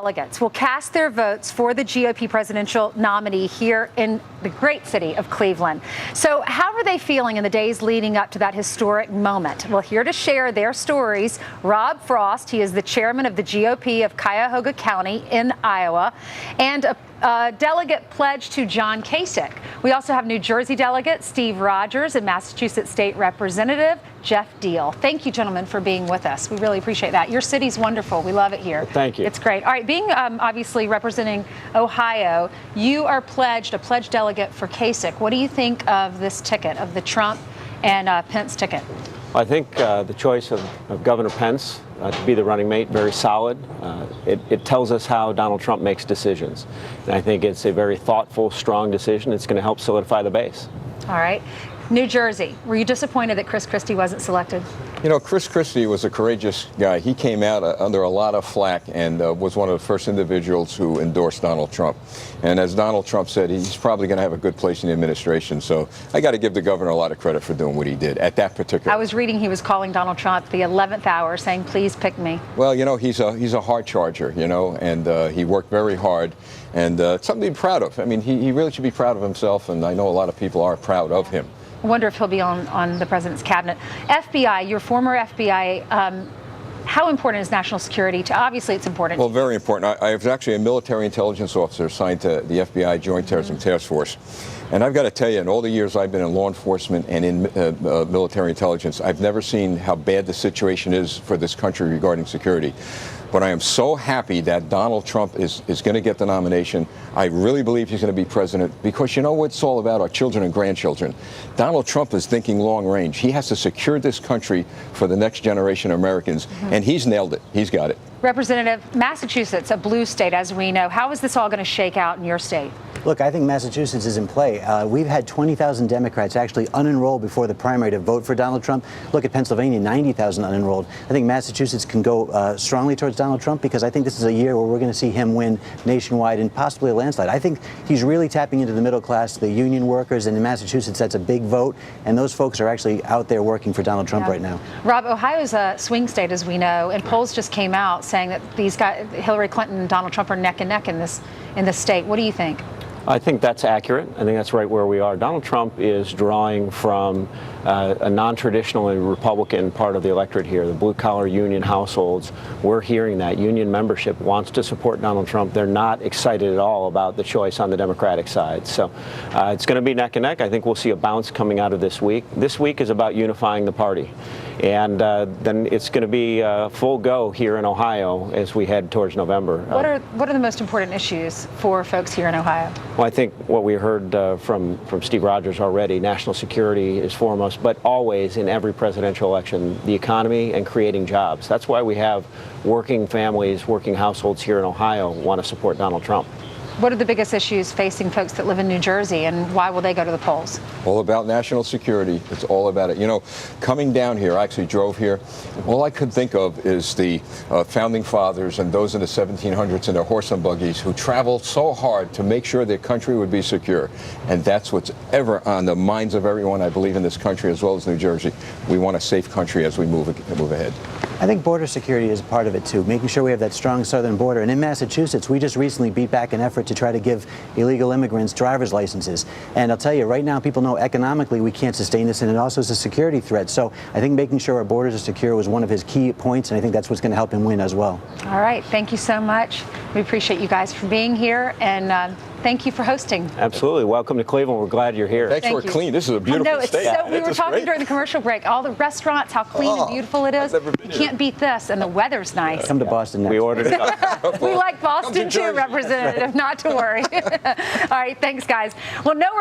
Delegates will cast their votes for the GOP presidential nominee here in the great city of Cleveland. So how are they feeling in the days leading up to that historic moment? Well, here to share their stories, Rob Frost. He is the chairman of the GOP of Cuyahoga County in Iowa, and a delegate pledged to John Kasich. We also have New Jersey delegate Steve Rogers and Massachusetts State Representative Jeff Diehl. Thank you, gentlemen, for being with us. We really appreciate that. Your city's wonderful. We love it here. Well, thank you. It's great. All right, being obviously representing Ohio, you are a pledged delegate for Kasich. What do you think of this ticket, of the Trump and Pence ticket? I think the choice of Governor Pence to be the running mate, very solid. It tells us how Donald Trump makes decisions. And I think it's a very thoughtful, strong decision. It's going to help solidify the base. All right. New Jersey, were you disappointed that Chris Christie wasn't selected? You know, Chris Christie was a courageous guy. He came out under a lot of flack and was one of the first individuals who endorsed Donald Trump. And as Donald Trump said, he's probably going to have a good place in the administration. So I got to give the governor a lot of credit for doing what he did at that particular. I was reading he was calling Donald Trump the 11th hour, saying, "Please pick me." Well, you know, he's a hard charger, you know, and he worked very hard. And it's something to be proud of. I mean, he really should be proud of himself, and I know a lot of people are proud of him. I wonder if he'll be on the president's cabinet. FBI, your former FBI, how important is national security to? Obviously, it's important. Well, very important. I was actually a military intelligence officer assigned to the FBI Joint Terrorism Task Force. And I've got to tell you, in all the years I've been in law enforcement and in military intelligence, I've never seen how bad the situation is for this country regarding security. But I am so happy that Donald Trump is going to get the nomination. I really believe he's going to be president because you know what it's all about, our children and grandchildren. Donald Trump is thinking long range. He has to secure this country for the next generation of Americans, and he's nailed it. He's got it. Representative, Massachusetts, a blue state, as we know. How is this all going to shake out in your state? Look, I think Massachusetts is in play. We've had 20,000 Democrats actually unenrolled before the primary to vote for Donald Trump. Look at Pennsylvania, 90,000 unenrolled. I think Massachusetts can go strongly towards Donald Trump because I think this is a year where we're going to see him win nationwide and possibly a landslide. I think he's really tapping into the middle class, the union workers, and in Massachusetts, that's a big vote. And those folks are actually out there working for Donald Trump right now. Rob, Ohio's a swing state, as we know, and polls just came out saying that these guys, Hillary Clinton and Donald Trump, are neck and neck in this state. What do you think? I think that's accurate. I think that's right where we are. Donald Trump is drawing from a non-traditionally Republican part of the electorate here, the blue-collar union households. We're hearing that. Union membership wants to support Donald Trump. They're not excited at all about the choice on the Democratic side. So it's going to be neck and neck. I think we'll see a bounce coming out of this week. This week is about unifying the party. And then it's going to be full go here in Ohio as we head towards November. What are the most important issues for folks here in Ohio? Well, I think what we heard from Steve Rogers already, national security is foremost, but always in every presidential election, the economy and creating jobs. That's why we have working families, working households here in Ohio want to support Donald Trump. What are the biggest issues facing folks that live in New Jersey, and why will they go to the polls? All about national security. It's all about it. You know, coming down here, I actually drove here. All I could think of is the founding fathers and those in the 1700s in their horse and buggies who traveled so hard to make sure their country would be secure. And that's what's ever on the minds of everyone, I believe, in this country as well as New Jersey. We want a safe country as we move ahead. I think border security is part of it, too, making sure we have that strong southern border. And in Massachusetts, we just recently beat back an effort to try to give illegal immigrants driver's licenses. And I'll tell you, right now, people know economically we can't sustain this, and it also is a security threat. So I think making sure our borders are secure was one of his key points, and I think that's what's going to help him win as well. All right. Thank you so much. We appreciate you guys for being here, and thank you for hosting. Absolutely. Welcome to Cleveland. We're glad you're here. Thanks for clean. This is a beautiful state. We were talking during the commercial break, all the restaurants, how clean and beautiful it is. You can't beat this, and the weather's nice. Come to Boston next. We ordered it. We like Boston too, Representative, not to worry. All right, thanks, guys. Well, no